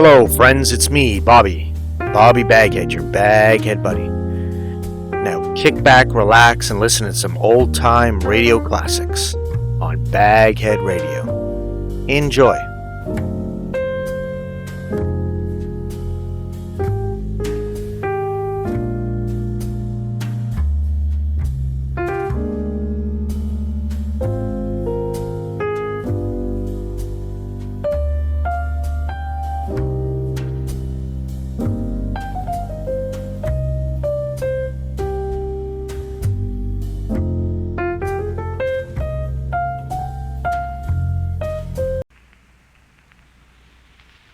Hello, friends, it's me, Bobby Baghead, your Baghead buddy. Now kick back, relax, and listen to some old-time radio classics on Baghead Radio. Enjoy.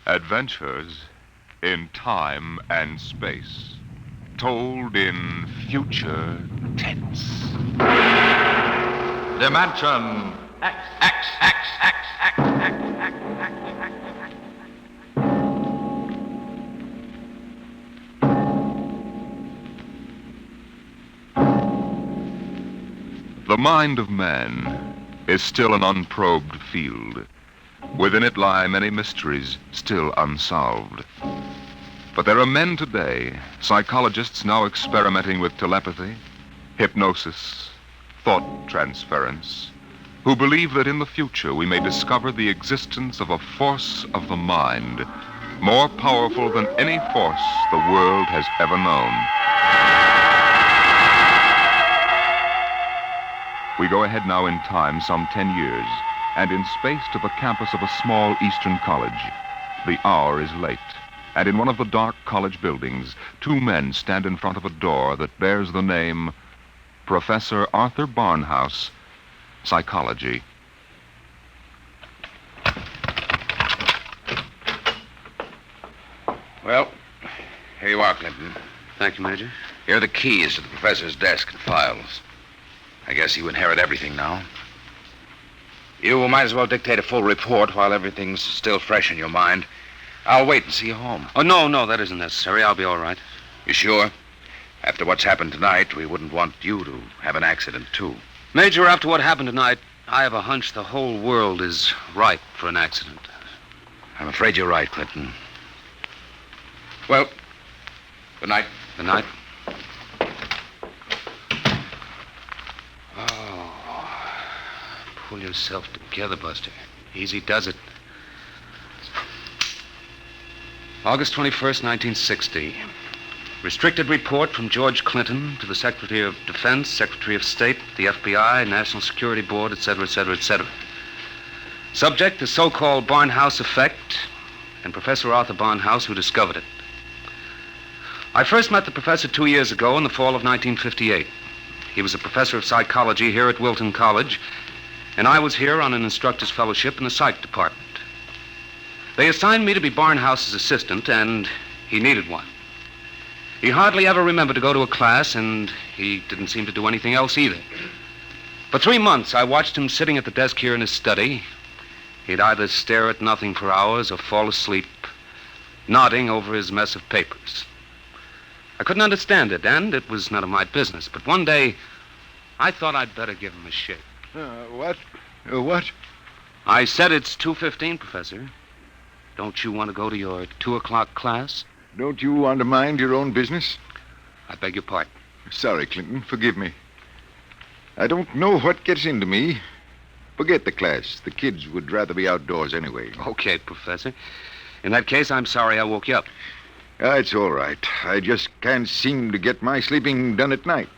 Adventures in time and space, told in future tense. Dimension X. The mind of man is still an unprobed field. Within it lie many mysteries still unsolved. But there are men today, psychologists now experimenting with telepathy, hypnosis, thought transference, who believe that in the future we may discover the existence of a force of the mind more powerful than any force the world has ever known. We go ahead now in time some 10 years, and in space to the campus of a small eastern college. The hour is late, and in one of the dark college buildings, two men stand in front of a door that bears the name Professor Arthur Barnhouse, Psychology. Well, here you are, Clinton. Thank you, Major. Here are the keys to the professor's desk and files. I guess you inherit everything now. You might as well dictate a full report while everything's still fresh in your mind. I'll wait and see you home. Oh, no, that isn't necessary. I'll be all right. You sure? After what's happened tonight, we wouldn't want you to have an accident, too. Major, after what happened tonight, I have a hunch the whole world is ripe for an accident. I'm afraid you're right, Clinton. Well, good night. Good night. Pull yourself together, Buster. Easy does it. August 21st, 1960. Restricted report from George Clinton to the Secretary of Defense, Secretary of State, the FBI, National Security Board, etc., etc., etc. Subject, the so-called barnhouse effect, and Professor Arthur Barnhouse, who discovered it. I first met the professor 2 years ago in the fall of 1958. He was a professor of psychology here at Wilton College, and I was here on an instructor's fellowship in the psych department. They assigned me to be Barnhouse's assistant, and he needed one. He hardly ever remembered to go to a class, and he didn't seem to do anything else either. For 3 months, I watched him sitting at the desk here in his study. He'd either stare at nothing for hours or fall asleep, nodding over his mess of papers. I couldn't understand it, and it was none of my business. But one day, I thought I'd better give him a shake. What? I said it's 2:15, Professor. Don't you want to go to your 2 o'clock class? Don't you want to mind your own business? I beg your pardon. Sorry, Clinton. Forgive me. I don't know what gets into me. Forget the class. The kids would rather be outdoors anyway. Okay, Professor. In that case, I'm sorry I woke you up. It's all right. I just can't seem to get my sleeping done at night.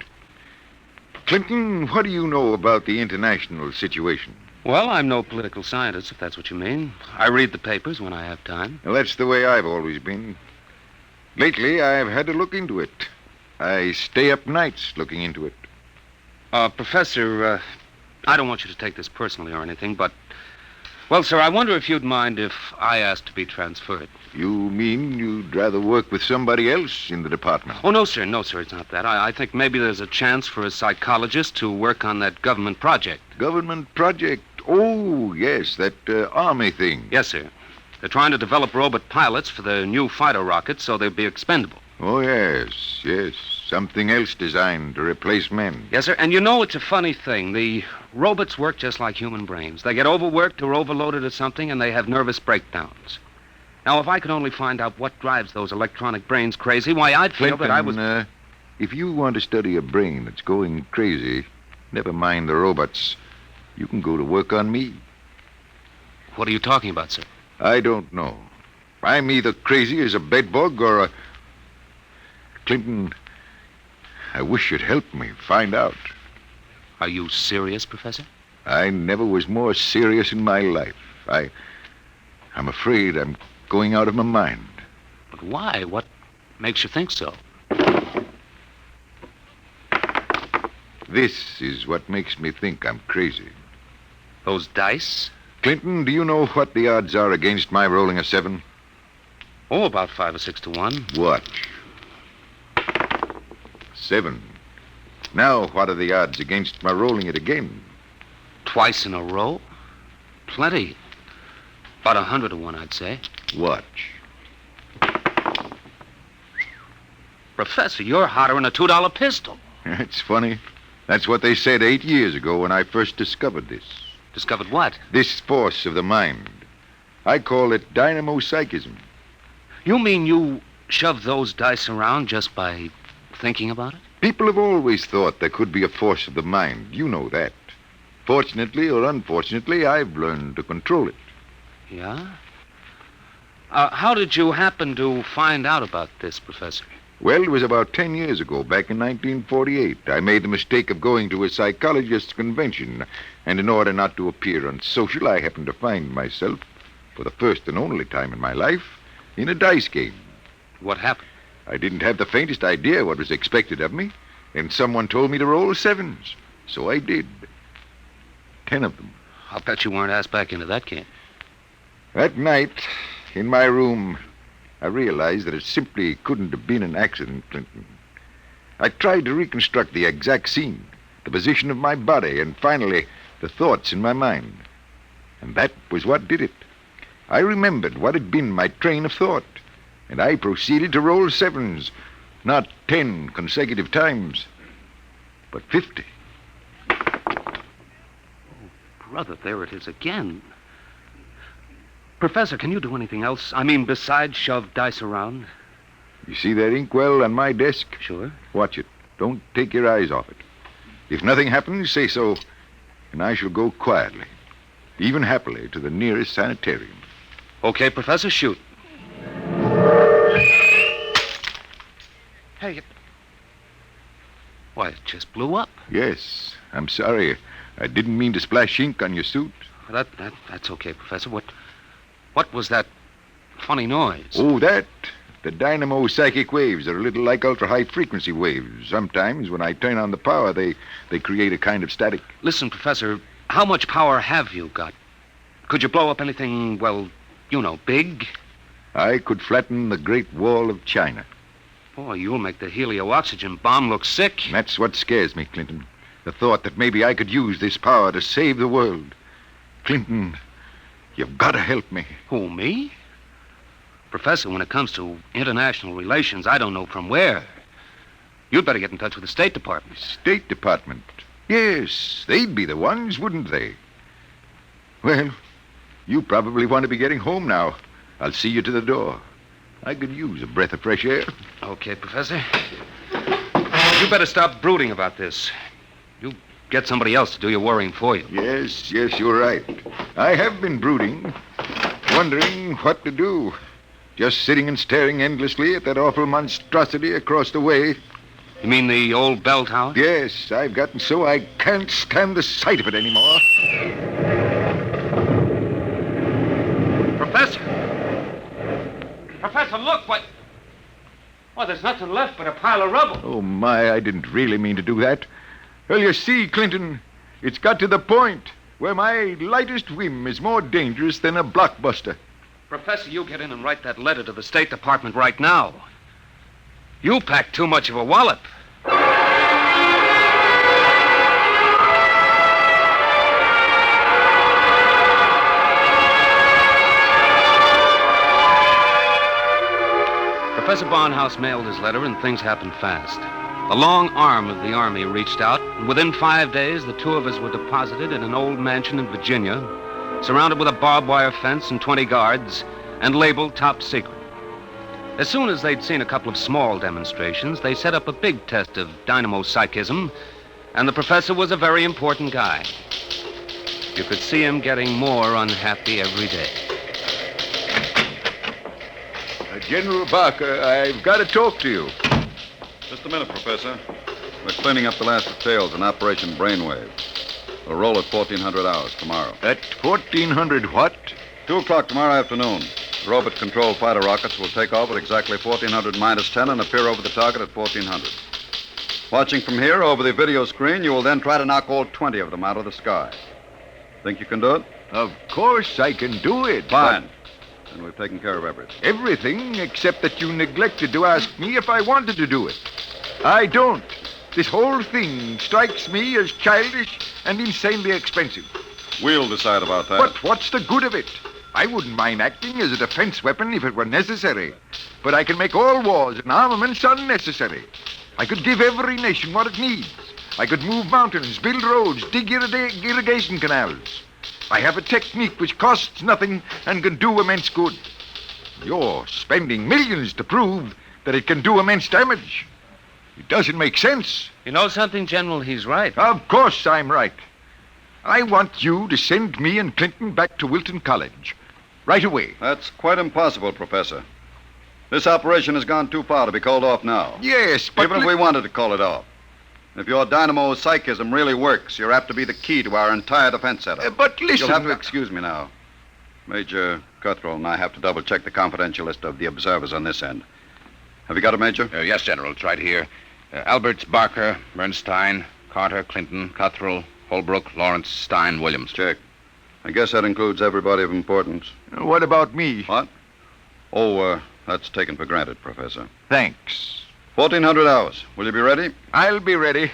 Clinton, what do you know about the international situation? Well, I'm no political scientist, if that's what you mean. I read the papers when I have time. Well, that's the way I've always been. Lately, I've had to look into it. I stay up nights looking into it. Professor, I don't want you to take this personally or anything, but... Well, sir, I wonder if you'd mind if I asked to be transferred. You mean you'd rather work with somebody else in the department? Oh, no, sir, it's not that. I think maybe there's a chance for a psychologist to work on that government project. Government project? Oh, yes, that army thing. Yes, sir. They're trying to develop robot pilots for the new fighter rockets so they'll be expendable. Oh, yes. Something else designed to replace men. Yes, sir. And you know, it's a funny thing. The robots work just like human brains. They get overworked or overloaded or something, and they have nervous breakdowns. Now, if I could only find out what drives those electronic brains crazy, why, I'd feel Clinton, that I was... if you want to study a brain that's going crazy, never mind the robots, you can go to work on me. What are you talking about, sir? I don't know. I'm either crazy as a bedbug or a... Clinton, I wish you'd help me find out. Are you serious, Professor? I never was more serious in my life. I'm afraid I'm going out of my mind. But why? What makes you think so? This is what makes me think I'm crazy. Those dice? Clinton, do you know what the odds are against my rolling a 7? Oh, about 5 or 6 to 1. Watch. 7. Now, what are the odds against my rolling it again? Twice in a row? Plenty. About 100 to 1, I'd say. Watch. Professor, you're hotter than a $2 pistol. It's funny. That's what they said 8 years ago when I first discovered this. Discovered what? This force of the mind. I call it dynamo-psychism. You mean you shove those dice around just by thinking about it? People have always thought there could be a force of the mind. You know that. Fortunately or unfortunately, I've learned to control it. Yeah? How did you happen to find out about this, Professor? Well, it was about 10 years ago, back in 1948. I made the mistake of going to a psychologist's convention, and in order not to appear unsocial, I happened to find myself, for the first and only time in my life, in a dice game. What happened? I didn't have the faintest idea what was expected of me, and someone told me to roll 7s. So I did. 10 of them. I'll bet you weren't asked back into that game. That night, in my room, I realized that it simply couldn't have been an accident, Clinton. I tried to reconstruct the exact scene, the position of my body, and finally, the thoughts in my mind. And that was what did it. I remembered what had been my train of thought, and I proceeded to roll 7s, not 10 consecutive times, but 50. Brother, there it is again. Professor, can you do anything else? I mean, besides shove dice around? You see that inkwell on my desk? Sure. Watch it. Don't take your eyes off it. If nothing happens, say so, and I shall go quietly, even happily, to the nearest sanitarium. Okay, Professor, shoot. Hey, why, it just blew up. Yes, I'm sorry. I didn't mean to splash ink on your suit. That's okay, Professor. What was that funny noise? Oh, that? The dynamo psychic waves are a little like ultra-high frequency waves. Sometimes, when I turn on the power, they create a kind of static. Listen, Professor, how much power have you got? Could you blow up anything, well, you know, big? I could flatten the Great Wall of China. Boy, you'll make the helio-oxygen bomb look sick. And that's what scares me, Clinton. The thought that maybe I could use this power to save the world. Clinton, you've got to help me. Who, me? Professor, when it comes to international relations, I don't know from where. You'd better get in touch with the State Department. State Department? Yes, they'd be the ones, wouldn't they? Well, you probably want to be getting home now. I'll see you to the door. I could use a breath of fresh air. Okay, Professor. You better stop brooding about this. You get somebody else to do your worrying for you. Yes, you're right. I have been brooding, wondering what to do. Just sitting and staring endlessly at that awful monstrosity across the way. You mean the old bell tower? Yes, I've gotten so I can't stand the sight of it anymore. Professor! Professor, look, what... Well, there's nothing left but a pile of rubble. Oh, my, I didn't really mean to do that. Well, you see, Clinton, it's got to the point where my lightest whim is more dangerous than a blockbuster. Professor, you get in and write that letter to the State Department right now. You packed too much of a wallop. Professor Barnhouse mailed his letter, and things happened fast. The long arm of the Army reached out, and within 5 days, the two of us were deposited in an old mansion in Virginia, surrounded with a barbed wire fence and 20 guards, and labeled top secret. As soon as they'd seen a couple of small demonstrations, they set up a big test of dynamo psychism, and the professor was a very important guy. You could see him getting more unhappy every day. General Barker, I've got to talk to you. Just a minute, Professor. We're cleaning up the last details in Operation Brainwave. We'll roll at 1400 hours tomorrow. At 1400 what? 2 o'clock tomorrow afternoon. The robot-controlled fighter rockets will take off at exactly 1400 minus 10 and appear over the target at 1400. Watching from here over the video screen, you will then try to knock all 20 of them out of the sky. Think you can do it? Of course I can do it. Fine. Then we've taken care of everything. Everything except that you neglected to ask me if I wanted to do it. I don't. This whole thing strikes me as childish and insanely expensive. We'll decide about that. But what's the good of it? I wouldn't mind acting as a defense weapon if it were necessary. But I can make all wars and armaments unnecessary. I could give every nation what it needs. I could move mountains, build roads, dig irrigation canals. I have a technique which costs nothing and can do immense good. You're spending millions to prove that it can do immense damage. It doesn't make sense. You know something, General? He's right. Of course I'm right. I want you to send me and Clinton back to Wilton College. Right away. That's quite impossible, Professor. This operation has gone too far to be called off now. Yes, but... Even if we wanted to call it off. If your dynamo psychism really works, you're apt to be the key to our entire defense setup. But listen... You'll have to excuse me now. Major Cuthrell and I have to double-check the confidential list of the observers on this end. Have you got it, Major? Yes, General. It's right here. Alberts, Barker, Bernstein, Carter, Clinton, Cuthrell, Holbrook, Lawrence, Stein, Williams. Check. I guess that includes everybody of importance. What about me? What? Oh, that's taken for granted, Professor. Thanks. 1400 hours. Will you be ready? I'll be ready.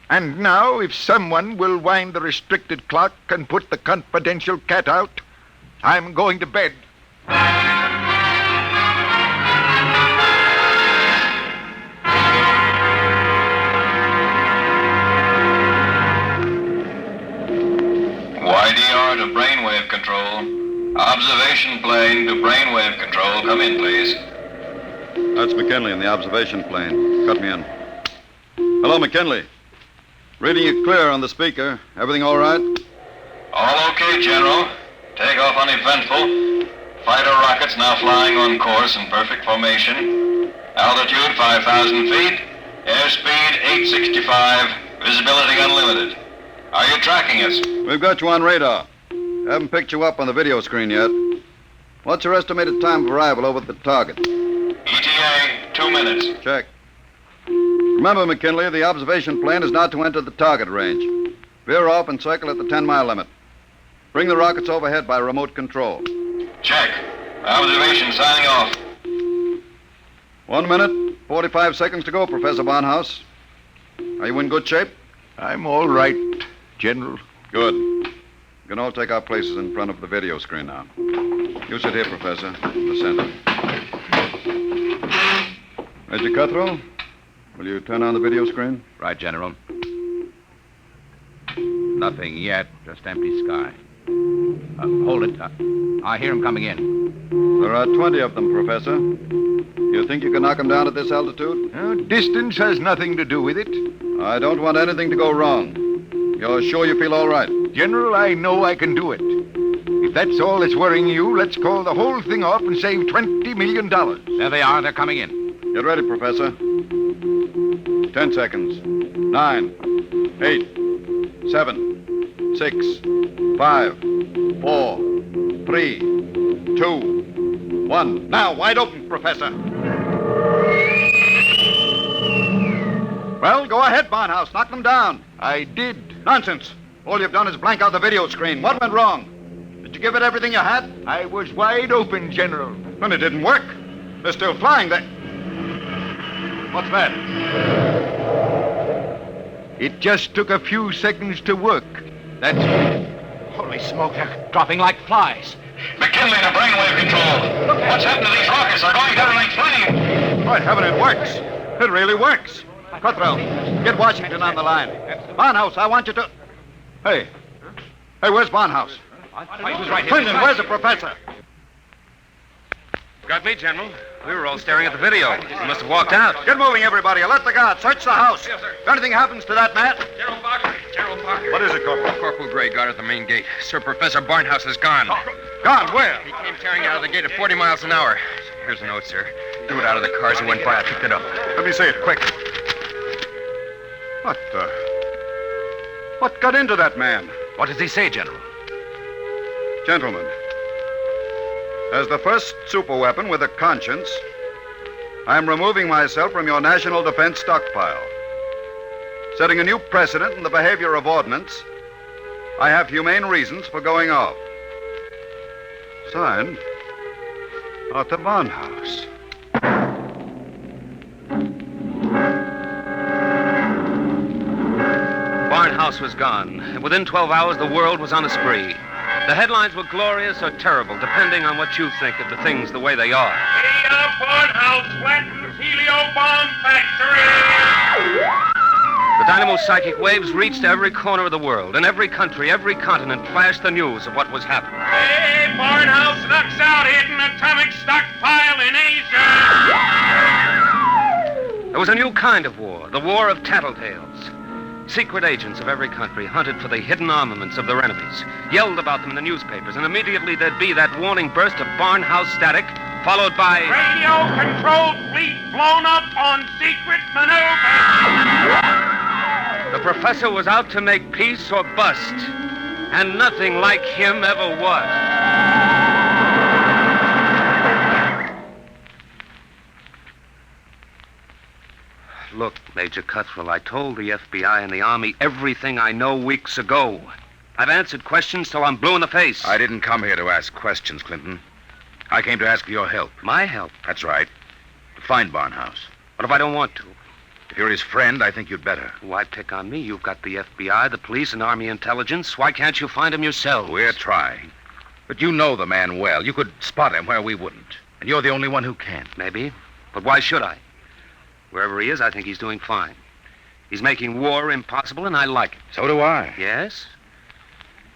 And now, if someone will wind the restricted clock and put the confidential cat out, I'm going to bed. YDR to brainwave control. Observation plane to brainwave control. Come in, please. That's McKinley in the observation plane. Cut me in. Hello, McKinley. Reading you clear on the speaker. Everything all right? All okay, General. Takeoff uneventful. Fighter rockets now flying on course in perfect formation. Altitude 5,000 feet. Airspeed 865. Visibility unlimited. Are you tracking us? We've got you on radar. Haven't picked you up on the video screen yet. What's your estimated time of arrival over at the target? ETA, 2 minutes. Check. Remember, McKinley, the observation plane is not to enter the target range. Veer off and circle at the 10-mile limit. Bring the rockets overhead by remote control. Check. Observation signing off. 1 minute, 45 seconds to go, Professor Barnhouse. Are you in good shape? I'm all right, General. Good. You can all take our places in front of the video screen now. You sit here, Professor, in the center. Major Cuthrell, will you turn on the video screen? Right, General. Nothing yet, just empty sky. Hold it. I hear him coming in. There are 20 of them, Professor. You think you can knock them down at this altitude? Distance has nothing to do with it. I don't want anything to go wrong. You're sure you feel all right? General, I know I can do it. If that's all that's worrying you, let's call the whole thing off and save $20 million. There they are. They're coming in. Get ready, Professor. 10 seconds. 9, 8, 7, 6, 5, 4, 3, 2, 1. Now, wide open, Professor. Well, go ahead, Barnhouse. Knock them down. I did. Nonsense. All you've done is blank out the video screen. What went wrong? Did you give it everything you had? I was wide open, General. Then it didn't work. They're still flying. What's that? It just took a few seconds to work. That's Holy smoke, they're dropping like flies. McKinley to brainwave control. What's happened to these rockets? They're going down like flame. By heaven, it works. It really works. Cuthrell, get Washington on the line. Barnhouse, I want you to... Hey, where's Barnhouse? He was right here. Clinton, where's the professor? Got me, General. We were all staring at the video. He must have walked out. Get moving, everybody. Alert the guard. Search the house. Yes, sir. If anything happens to that man... General Parker. General Parker. What is it, Corporal? Corporal Gray, guard at the main gate. Sir, Professor Barnhouse is gone. Gone. Where? He came tearing out of the gate at 40 miles an hour. Here's a note, sir. Threw it out of the car as he went by. I picked it up. Let me see it, quick. What got into that man? What does he say, General? Gentlemen, as the first superweapon with a conscience, I'm removing myself from your national defense stockpile. Setting a new precedent in the behavior of ordnance, I have humane reasons for going off. Signed, Arthur Barnhouse. Barnhouse was gone, and within 12 hours, the world was on a spree. The headlines were glorious or terrible, depending on what you think of the things the way they are. Barnhouse flattens helio bomb factory! The dynamo psychic waves reached every corner of the world. In every country, every continent flashed the news of what was happening. Hey, Barnhouse knocks out hidden atomic stockpile in Asia! There was a new kind of war, the war of tattletales. Secret agents of every country hunted for the hidden armaments of their enemies, yelled about them in the newspapers, and immediately there'd be that warning burst of Barnhouse static, followed by... Radio-controlled fleet blown up on secret maneuver! The professor was out to make peace or bust, and nothing like him ever was. Look, Major Cuthrell, I told the FBI and the Army everything I know weeks ago. I've answered questions till I'm blue in the face. I didn't come here to ask questions, Clinton. I came to ask for your help. My help? That's right. To find Barnhouse. What if I don't want to? If you're his friend, I think you'd better. Why pick on me? You've got the FBI, the police, and Army intelligence. Why can't you find him yourselves? We're trying. But you know the man well. You could spot him where we wouldn't. And you're the only one who can. Maybe. But why should I? Wherever he is, I think he's doing fine. He's making war impossible, and I like it. So do I. Yes?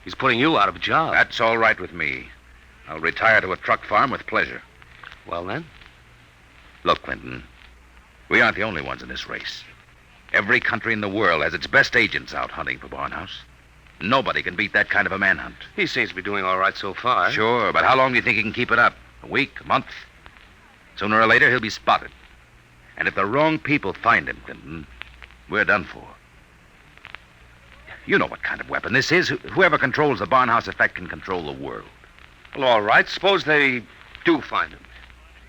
He's putting you out of a job. That's all right with me. I'll retire to a truck farm with pleasure. Well, then? Look, Clinton, we aren't the only ones in this race. Every country in the world has its best agents out hunting for Barnhouse. Nobody can beat that kind of a manhunt. He seems to be doing all right so far. Sure, but how long do you think he can keep it up? A week? A month? Sooner or later, he'll be spotted. And if the wrong people find him, Clinton, we're done for. You know what kind of weapon this is. Whoever controls the Barnhouse effect can control the world. Well, all right. Suppose they do find him.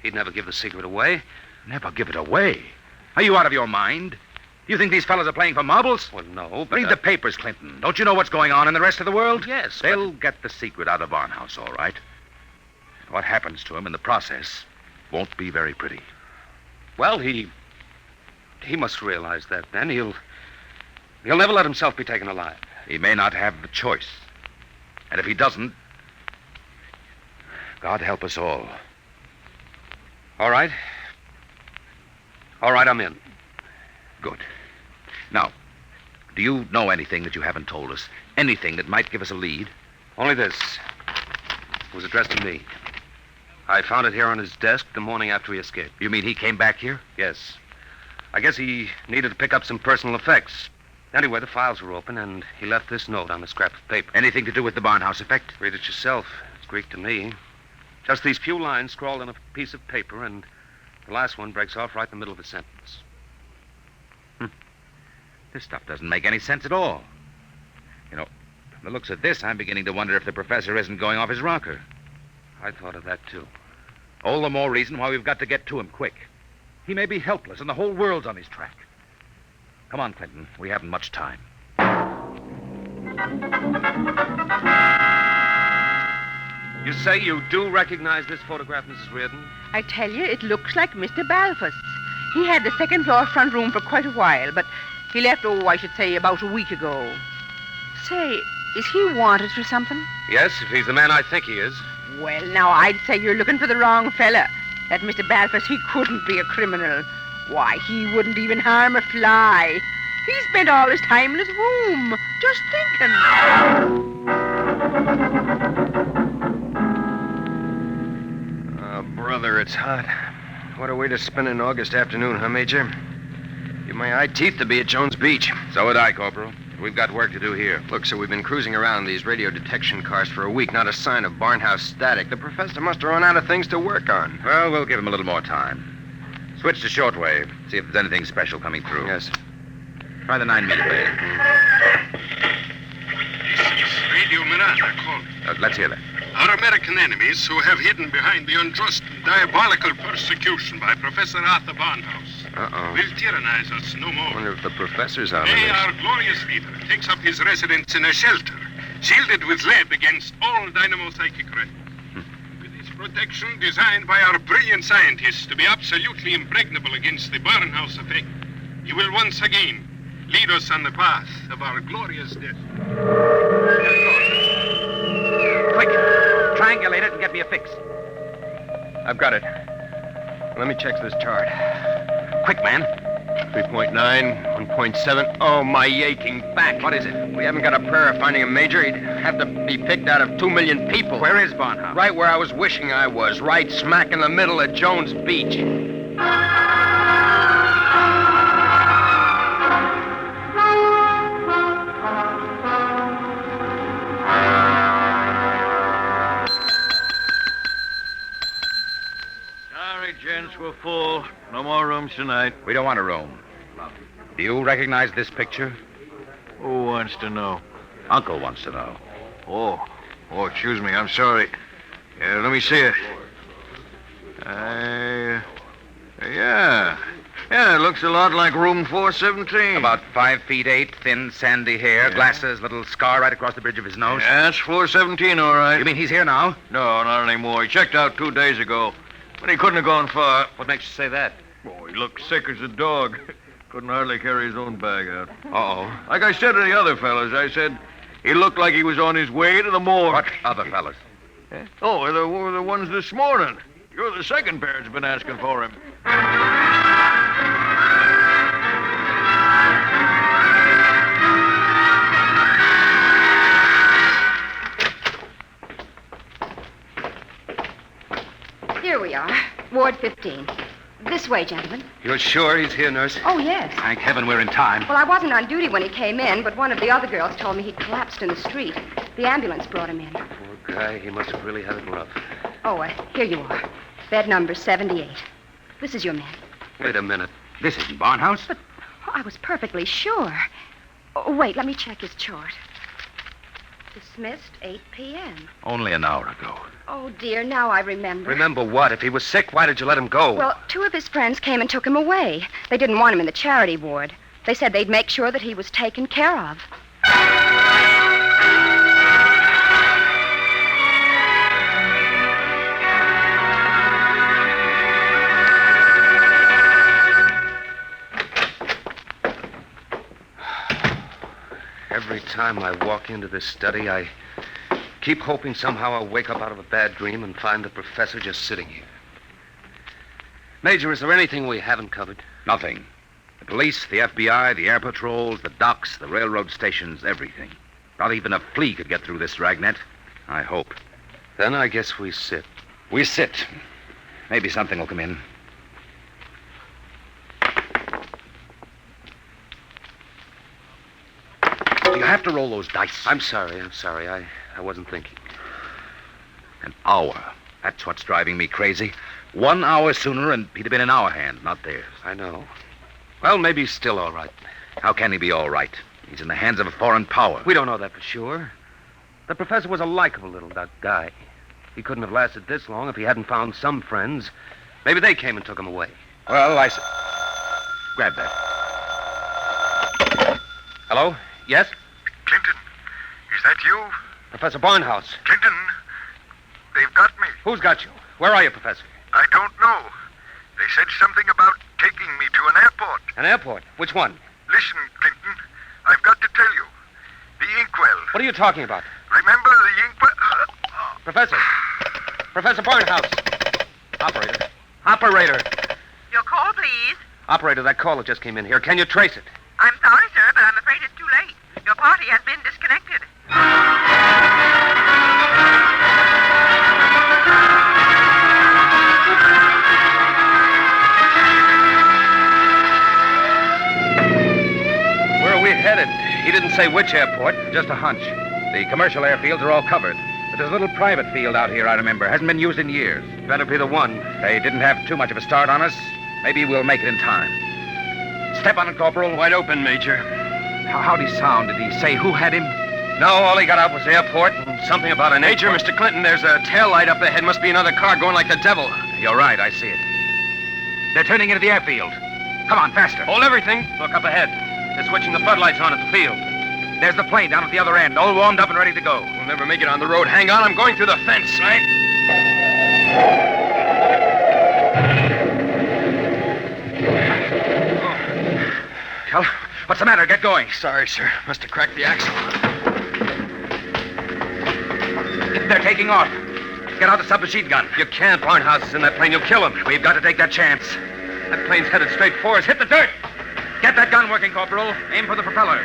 He'd never give the secret away. Never give it away. Are you out of your mind? Do you think these fellas are playing for marbles? Well, no, but... Read the papers, Clinton. Don't you know what's going on in the rest of the world? Yes, They'll get the secret out of Barnhouse, all right. And what happens to him in the process won't be very pretty. Well, he must realize that, then. He'll never let himself be taken alive. He may not have the choice. And if he doesn't, God help us all. All right. All right, I'm in. Good. Now, do you know anything that you haven't told us? Anything that might give us a lead? Only this. It was addressed to me. I found it here on his desk the morning after he escaped. You mean he came back here? Yes. I guess he needed to pick up some personal effects. Anyway, the files were open, and he left this note on a scrap of paper. Anything to do with the Barnhouse effect? Read it yourself. It's Greek to me. Just these few lines scrawled on a piece of paper, and the last one breaks off right in the middle of the sentence. This stuff doesn't make any sense at all. You know, from the looks of this, I'm beginning to wonder if the professor isn't going off his rocker. I thought of that, too. All the more reason why we've got to get to him quick. He may be helpless, and the whole world's on his track. Come on, Clinton. We haven't much time. You say you do recognize this photograph, Mrs. Reardon? I tell you, it looks like Mr. Balfour's. He had the second floor front room for quite a while, but he left, I should say, about a week ago. Say, is he wanted for something? Yes, if he's the man I think he is. Well, now, I'd say you're looking for the wrong fella. That Mr. Balfour, he couldn't be a criminal. Why, he wouldn't even harm a fly. He spent all his time in his room, just thinking. brother, it's hot. What a way to spend an August afternoon, huh, Major? Give my eye teeth to be at Jones Beach. So would I, Corporal. We've got work to do here. Look, sir, we've been cruising around these radio detection cars for a week. Not a sign of barnhouse static. The professor must have run out of things to work on. Well, we'll give him a little more time. Switch to shortwave. See if there's anything special coming through. Yes. Try the 9-meter band. This is Radio Miranda calling. Let's hear that. Our American enemies who have hidden behind the unjust and diabolical persecution by Professor Arthur Barnhouse will tyrannize us no I more. wonder if the professor's out of Today, this. our glorious leader takes up his residence in a shelter, shielded with lead against all dynamo-psychic rays. With his protection designed by our brilliant scientists to be absolutely impregnable against the Barnhouse effect, he will once again lead us on the path of our glorious death. Quick! Triangulate it and get me a fix. I've got it. Let me check this chart. Quick, man. 3.9, 1.7. Oh, my aching back. What is it? We haven't got a prayer of finding a major. He'd have to be picked out of 2 million people. Where is Barnhouse? Right where I was wishing I was. Right smack in the middle of Jones Beach. Sorry, gents, we're full. No more rooms tonight. We don't want a room. Do you recognize this picture? Who wants to know? Uncle wants to know. Oh, excuse me. I'm sorry. Yeah, let me see it. Yeah, it looks a lot like room 417. About 5 feet 8, thin, sandy hair, glasses, little scar right across the bridge of his nose. Yeah, that's 417, all right. You mean he's here now? No, not anymore. He checked out 2 days ago, but he couldn't have gone far. What makes you say that? Oh, he looked sick as a dog. Couldn't hardly carry his own bag out. Uh-oh. Like I said to the other fellas, I said he looked like he was on his way to the morgue. What other fellas? Oh, the ones this morning. You're the second pair that's been asking for him. Here we are, Ward 15. This way, gentlemen. You're sure he's here, nurse? Oh, yes. Thank heaven we're in time. Well, I wasn't on duty when he came in, but one of the other girls told me he'd collapsed in the street. The ambulance brought him in. Poor guy, he must have really had it rough. Oh, here you are. Bed number 78. This is your man. Wait a minute. This isn't Barnhouse. But I was perfectly sure. Oh, wait, let me check his chart. Dismissed 8 p.m. Only an hour ago. Oh, dear, now I remember. Remember what? If he was sick, why did you let him go? Well, 2 of his friends came and took him away. They didn't want him in the charity ward. They said they'd make sure that he was taken care of. Every time I walk into this study, I keep hoping somehow I'll wake up out of a bad dream and find the professor just sitting here. Major, is there anything we haven't covered? Nothing. The police, the FBI, the air patrols, the docks, the railroad stations, everything. Not even a flea could get through this dragnet. I hope. Then I guess we sit. We sit. Maybe something will come in. Do you have to roll those dice? I'm sorry. I wasn't thinking. An hour. That's what's driving me crazy. 1 hour sooner and he'd have been in our hand, not theirs. I know. Well, maybe he's still all right. How can he be all right? He's in the hands of a foreign power. We don't know that for sure. The professor was a likable little guy. He couldn't have lasted this long if he hadn't found some friends. Maybe they came and took him away. Well, grab that. Hello? Yes? Clinton, is that you? Professor Barnhouse. Clinton, they've got me. Who's got you? Where are you, Professor? I don't know. They said something about taking me to an airport. An airport? Which one? Listen, Clinton, I've got to tell you. The inkwell. What are you talking about? Remember the inkwell? Professor. Professor Barnhouse. Operator. Your call, please. Operator, that caller just came in here. Can you trace it? I'm sorry, sir, but I'm afraid it's too late. Your party has been disconnected. it. He didn't say which airport. Just a hunch. The commercial airfields are all covered. But there's a little private field out here, I remember. Hasn't been used in years. Better be the one. They didn't have too much of a start on us. Maybe we'll make it in time. Step on it, Corporal. Wide open, Major. How'd he sound? Did he say who had him? No, all he got out was airport and something about an Major, airport. Mr. Clinton, there's a tail light up ahead. Must be another car going like the devil. You're right, I see it. They're turning into the airfield. Come on, faster. Hold everything. Look up ahead. They're switching the floodlights on at the field. There's the plane down at the other end, all warmed up and ready to go. We'll never make it on the road. Hang on, I'm going through the fence, right? Cal, what's the matter? Get going. Sorry, sir. Must have cracked the axle. They're taking off. Get out the submachine gun. You can't. Barnhouse is in that plane. You'll kill him. We've got to take that chance. That plane's headed straight for us. Hit the dirt. Get that gun working, Corporal. Aim for the propeller.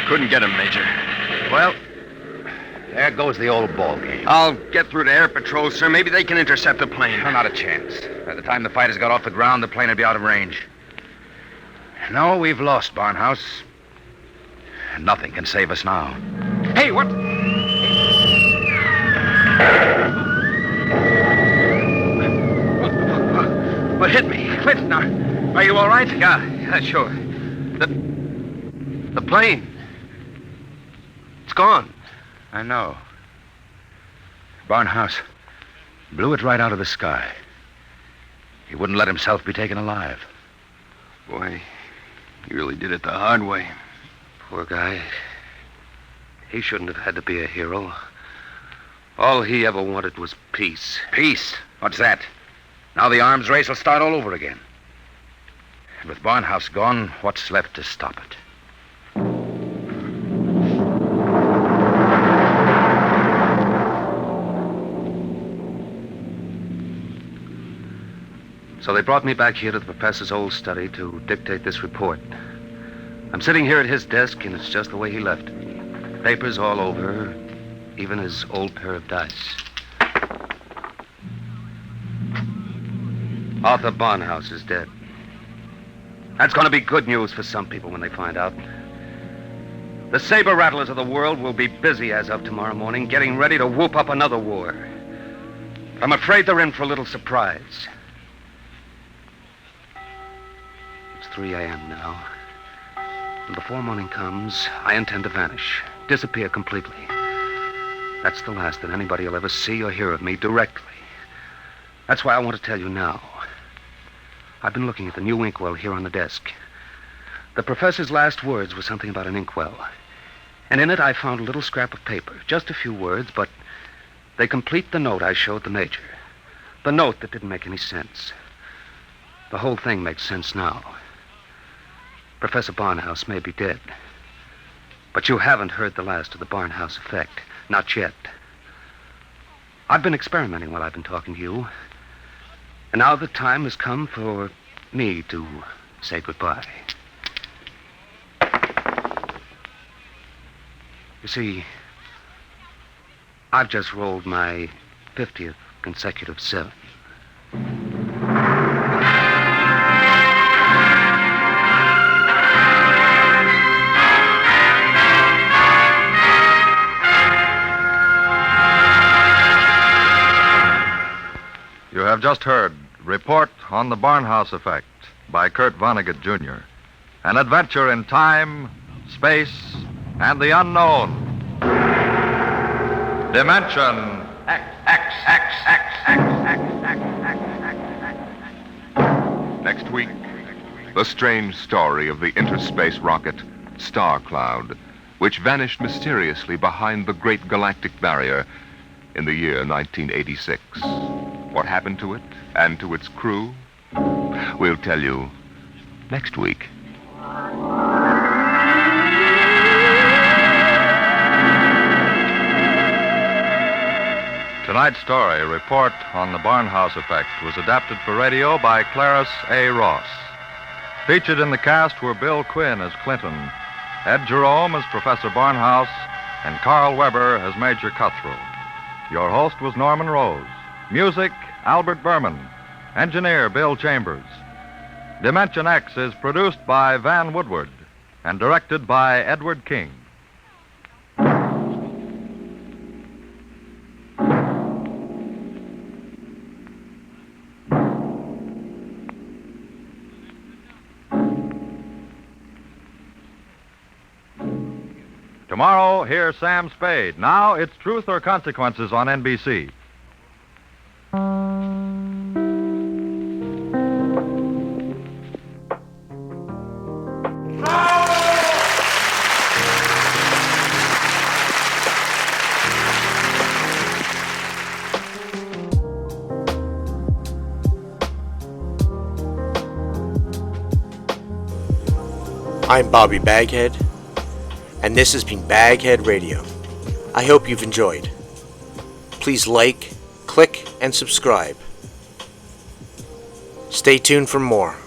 Couldn't get him, Major. Well, there goes the old ball game. I'll get through to Air Patrol, sir. Maybe they can intercept the plane. No, not a chance. By the time the fighters got off the ground, the plane would be out of range. No, we've lost, Barnhouse. Nothing can save us now. Hey, what? What hit me? Clinton, are you all right? Yeah, sure. The plane. It's gone. I know. Barnhouse blew it right out of the sky. He wouldn't let himself be taken alive. Boy, he really did it the hard way. Poor guy. He shouldn't have had to be a hero. All he ever wanted was peace. Peace? What's that? Now the arms race will start all over again. And with Barnhouse gone, what's left to stop it? So they brought me back here to the professor's old study to dictate this report. I'm sitting here at his desk, and it's just the way he left it. Papers all over, even his old pair of dice. Arthur Barnhouse is dead. That's going to be good news for some people when they find out. The saber rattlers of the world will be busy as of tomorrow morning, getting ready to whoop up another war. But I'm afraid they're in for a little surprise. It's 3 a.m. now. And before morning comes, I intend to vanish, disappear completely. That's the last that anybody will ever see or hear of me directly. That's why I want to tell you now. I've been looking at the new inkwell here on the desk. The professor's last words were something about an inkwell. And in it I found a little scrap of paper. Just a few words, but they complete the note I showed the major. The note that didn't make any sense. The whole thing makes sense now. Professor Barnhouse may be dead. But you haven't heard the last of the Barnhouse effect. Not yet. I've been experimenting while I've been talking to you. And now the time has come for me to say goodbye. You see, I've just rolled my 50th consecutive 7. You have just heard Report on the Barnhouse Effect by Kurt Vonnegut, Jr. An adventure in time, space, and the unknown. Dimension Next week, the strange story of the interspace rocket Star Cloud, which vanished mysteriously behind the Great Galactic Barrier in the year 1986. What happened to it and to its crew? We'll tell you next week. Tonight's story, Report on the Barnhouse Effect, was adapted for radio by Clarice A. Ross. Featured in the cast were Bill Quinn as Clinton, Ed Jerome as Professor Barnhouse, and Carl Weber as Major Cutthroat. Your host was Norman Rose. Music, Albert Berman. Engineer, Bill Chambers. Dimension X is produced by Van Woodward and directed by Edward King. Tomorrow, hear Sam Spade. Now it's Truth or Consequences on NBC. I'm Bobby Baghead, and this has been Baghead Radio. I hope you've enjoyed. Please like, click, and subscribe. Stay tuned for more.